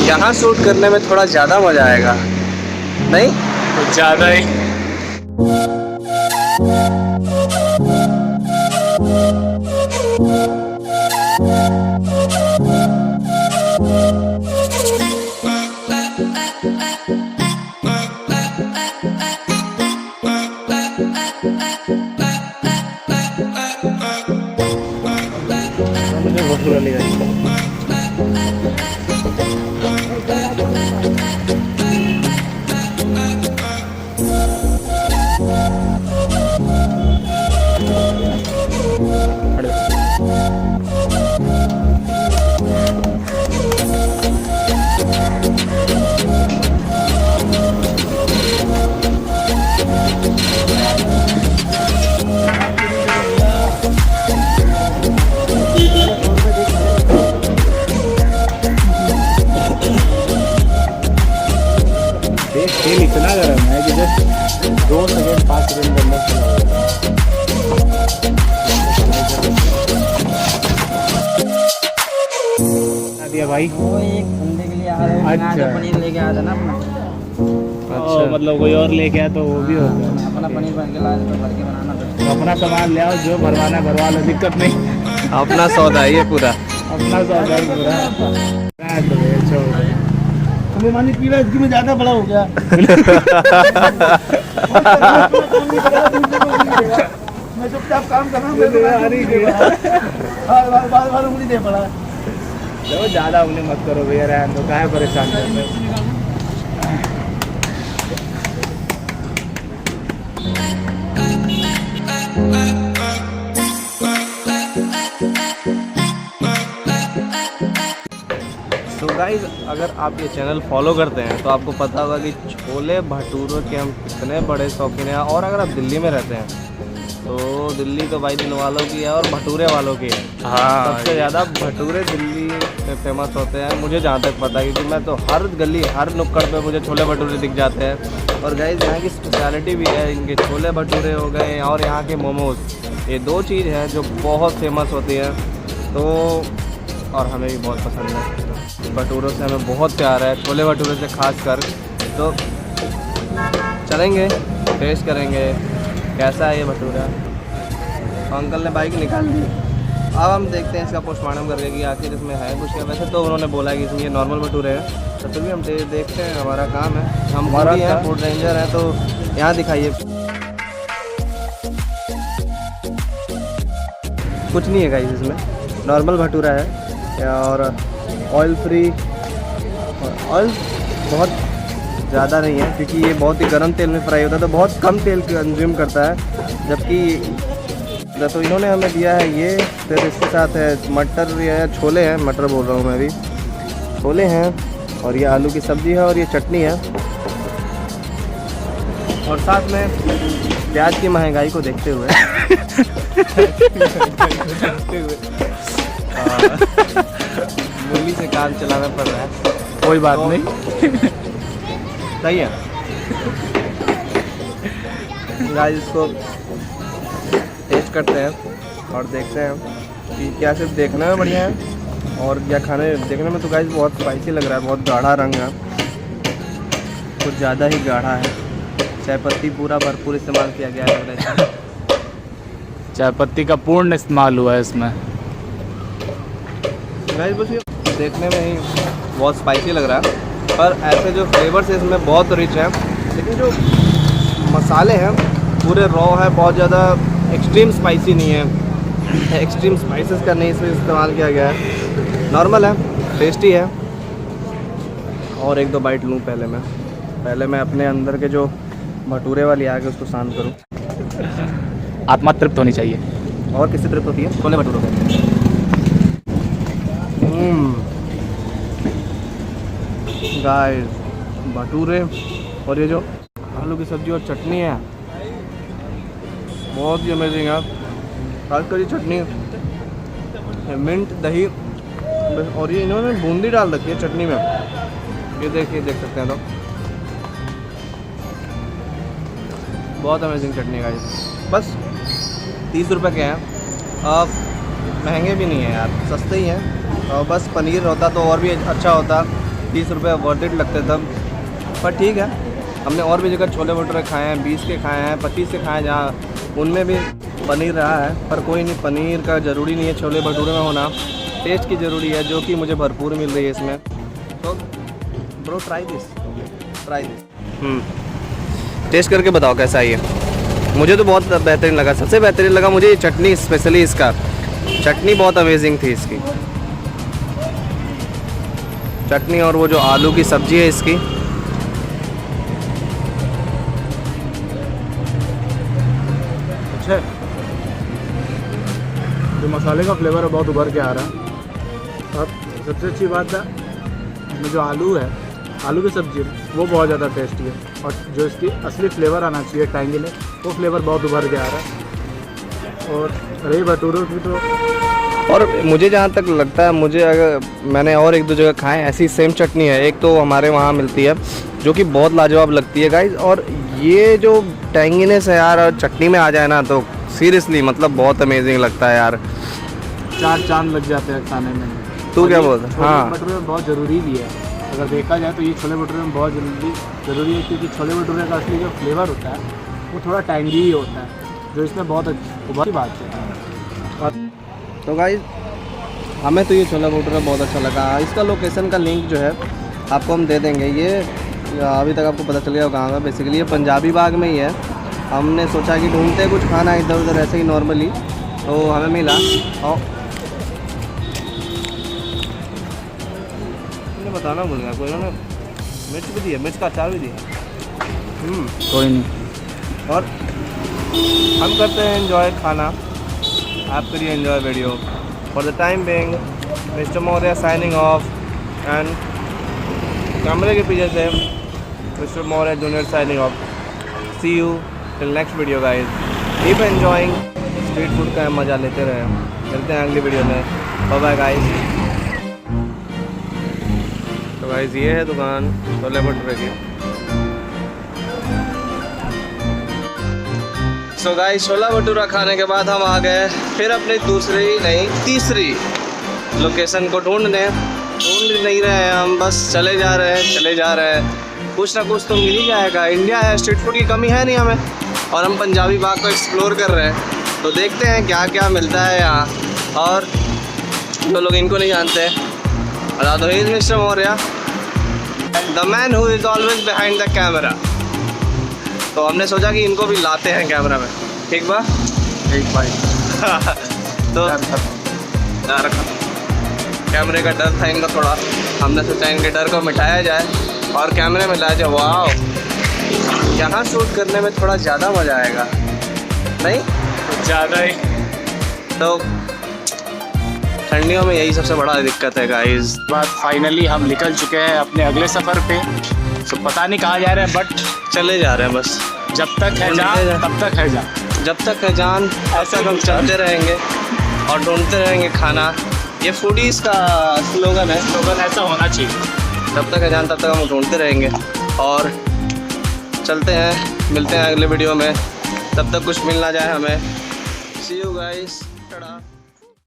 यहाँ शूट करने में थोड़ा ज़्यादा मज़ा आएगा, नहीं? कुछ ज़्यादा ही। मुझे बहुत बुरा लगा। तेल इतना गर्म है कि जस्ट 2 सेकंड 5 सेकंड के अंदर चला दिया भाई। वो एक बंदे के लिए आ रहे हैं। अच्छा। पनीर लेके आया था ना अपना। अच्छा, मतलब कोई और लेके आया तो वो भी हो गया। अपना पनीर बन के लाया तो भर के बनाना था। अपना सामान ले आओ, जो भरवाना भरवा लो, दिक्कत नहीं। अपना सौदा है ये पूरा। अपना सौदा ही पूरा। तुम्हें मानी पीला इसकी में ज्यादा बड़ा हो गया। मैं चुपचाप काम कर रहा हूँ। बार उंगली दे पड़ा। चलो ज़्यादा उंगली मत करो भैया, रहने दो, काहे परेशान करते हो। तो गाइज, अगर आप ये चैनल फॉलो करते हैं तो आपको पता होगा कि छोले भटूरे के हम कितने बड़े शौकीन हैं। और अगर आप दिल्ली में रहते हैं तो दिल्ली तो भाई दिल वालों की है और भटूरे वालों की है। हाँ, सबसे ज़्यादा भटूरे दिल्ली में फेमस होते हैं, मुझे जहाँ तक पता है, क्योंकि मैं तो हर गली हर नुक्कड़ पे मुझे छोले भटूरे दिख जाते हैं। और गाइज, यहाँ की स्पेशलिटी भी है, इनके छोले भटूरे हो गए और यहाँ के मोमोज़, ये 2 चीज़ हैं जो बहुत फेमस होती है। तो और हमें भी बहुत पसंद है, भटूरों से हमें बहुत प्यार है, छोले भटूरे से खास कर। तो चलेंगे, टेस्ट करेंगे कैसा है ये भटूरा। अंकल ने बाइक निकाल दी, अब हम देखते हैं इसका पोस्टमार्टम करके कि आखिर इसमें है कुछ। वैसे तो उन्होंने बोला कि इसमें ये नॉर्मल भटूरे हैं, तो फिर भी हम देखते हैं, हमारा काम है, हम हमारा हैं, फूड रेंजर हैं, तो यहाँ दिखाइए। कुछ नहीं है गाइस, इसमें नॉर्मल भटूरा है और ऑयल फ्री। ऑयल बहुत ज़्यादा नहीं है क्योंकि ये बहुत ही गर्म तेल में फ्राई होता है, तो बहुत कम तेल कंज्यूम करता है। जबकि तो इन्होंने हमें दिया है ये, फिर इसके साथ है मटर या छोले हैं, मटर बोल रहा हूँ मैं भी, छोले हैं, और ये आलू की सब्ज़ी है और ये चटनी है। और साथ में प्याज की महंगाई को देखते हुए मूली से काम चलाना पड़ रहा है। कोई बात तो नहीं। सही है गाइस, इसको टेस्ट करते हैं और देखते हैं कि क्या सिर्फ देखने में बढ़िया है और क्या खाने देखने में। तो गाइस बहुत स्पाइसी लग रहा है, बहुत गाढ़ा रंग है, कुछ ज़्यादा ही गाढ़ा है। चाय पत्ती पूरा भरपूर इस्तेमाल किया गया है। चाय पत्ती का पूर्ण इस्तेमाल हुआ है इसमें। गाइस बस ये देखने में ही बहुत स्पाइसी लग रहा है, पर ऐसे जो फ्लेवर्स है इसमें बहुत रिच है, लेकिन जो मसाले हैं पूरे रॉ है, बहुत ज़्यादा एक्सट्रीम स्पाइसी नहीं है, एक्सट्रीम स्पाइसेस का नहीं इसमें इस्तेमाल किया गया है, नॉर्मल है, टेस्टी है। और 1-2 बाइट लूँ पहले मैं अपने अंदर के जो भटूरे वाली आगे उसको शांत करूँ। आत्मा तृप्त होनी चाहिए। और किससे तृप्त होती है? छोले भटूरों से। गाइस, भटूरे और ये जो आलू की सब्ज़ी और चटनी है बहुत ही अमेजिंग है। खासकर ये चटनी, मिंट दही, और ये इन्होंने बूंदी डाल रखी है चटनी में, ये देखिए, देख सकते हैं तो बहुत अमेजिंग चटनी गाइस। बस 30 रुपये के हैं, अब महंगे भी नहीं हैं यार, सस्ते ही हैं। और बस पनीर होता तो और भी अच्छा होता, 30 रुपये वर्थ इट लगते तब। पर ठीक है, हमने और भी जगह छोले भटूरे खाए हैं, 20 के खाए हैं, 25 के खाए हैं, जहाँ उनमें भी पनीर रहा है। पर कोई नहीं, पनीर का ज़रूरी नहीं है छोले भटूरे में होना, टेस्ट की ज़रूरी है, जो कि मुझे भरपूर मिल रही है इसमें। तो ब्रो ट्राई दिस। टेस्ट करके बताओ कैसा है ये। मुझे तो बहुत बेहतरीन लगा, सबसे बेहतरीन लगा मुझे ये चटनी, स्पेशली इसका चटनी बहुत अमेजिंग थी इसकी चटनी, और वो जो आलू की सब्ज़ी है इसकी, अच्छा जो मसाले का फ्लेवर है बहुत उभर के आ रहा है। और सबसे अच्छी बात है इसमें जो आलू है, आलू की सब्ज़ी वो बहुत ज़्यादा टेस्टी है, और जो इसकी असली फ्लेवर आना चाहिए टैंगीने, वो फ्लेवर बहुत उभर के आ रहा है। और रही भटूरों की तो, और मुझे जहाँ तक लगता है, मुझे अगर मैंने और एक दो जगह खाए ऐसी सेम चटनी है, एक तो हमारे वहाँ मिलती है जो कि बहुत लाजवाब लगती है गाइस, और ये जो टैंगीनेस है यार और चटनी में आ जाए ना तो सीरियसली मतलब बहुत अमेजिंग लगता है यार, 4 चांद लग जाते हैं खाने में। तू क्या बोलता है? हाँ, छोले भटूरे में बहुत ज़रूरी भी है, अगर देखा जाए तो ये छोले भटूरे में बहुत ज़रूरी है, क्योंकि छोले भटूरे का असली जो फ्लेवर होता है वो थोड़ा टैंगी ही होता है, जो इसमें बहुत अच्छी बात है। तो गाइस हमें तो ये छोला भटूरा बहुत अच्छा लगा। इसका लोकेशन का लिंक जो है आपको हम दे देंगे, ये अभी तक आपको पता चल गया कहाँ है। बेसिकली ये पंजाबी बाग में ही है। हमने सोचा कि ढूंढते कुछ खाना इधर उधर ऐसे ही नॉर्मली, तो हमें मिला। और बताना भूल गया, कोई इन्होंने मिर्च भी दी है, मिर्च का अचार भी दिया। कोई नहीं, और हम करते हैं एंजॉय खाना, आप करिए enjoy video. For the time being mister Maurya signing off, and कैमरे के पीछे से mister Maurya junior signing off. See you till next video guys, keep enjoying street food का मज़ा लेते रहे। मिलते हैं अगली वीडियो में, बाय बाय गाइस। तो गाइस ये है दुकान छोले भटूरे की। सो गाइस छोला भटूरा खाने के बाद हम आ गए फिर अपनी तीसरी लोकेशन को ढूंढ नहीं रहे हैं हम, बस चले जा रहे हैं। कुछ ना कुछ तो मिल ही जाएगा, इंडिया है, स्ट्रीट फूड की कमी है नहीं हमें, और हम पंजाबी बाग को एक्सप्लोर कर रहे हैं। तो देखते हैं क्या क्या मिलता है यहाँ। और जो लोग इनको नहीं जानते, बता दो, he is mister Maurya, the man who is always behind the camera. तो हमने सोचा कि इनको भी लाते हैं कैमरा में, ठीक बा? ठीक भाई। तो डर कैमरे का डर था इनका थोड़ा, हमने सोचा इनके डर को मिटाया जाए और कैमरे में लाया जाए। वाह, यहाँ शूट करने में थोड़ा ज़्यादा मज़ा आएगा, नहीं ज़्यादा ही। तो ठंडियों में यही सबसे बड़ा दिक्कत है गाइस। बाद फाइनली हम निकल चुके हैं अपने अगले सफ़र पे। तो पता नहीं कहाँ जा रहे हैं, बट चले जा रहे हैं बस। जब तक है जान तब तक है जान, जब तक है जान ऐसा हम चलते रहेंगे और ढूंढते रहेंगे खाना। ये फूडीज़ का स्लोगन है, ऐसा होना चाहिए। जब तक है जान तब तक हम ढूंढते रहेंगे और चलते हैं। मिलते हैं अगले वीडियो में, तब तक कुछ मिल ना जाए हमें। सी यू गाइस।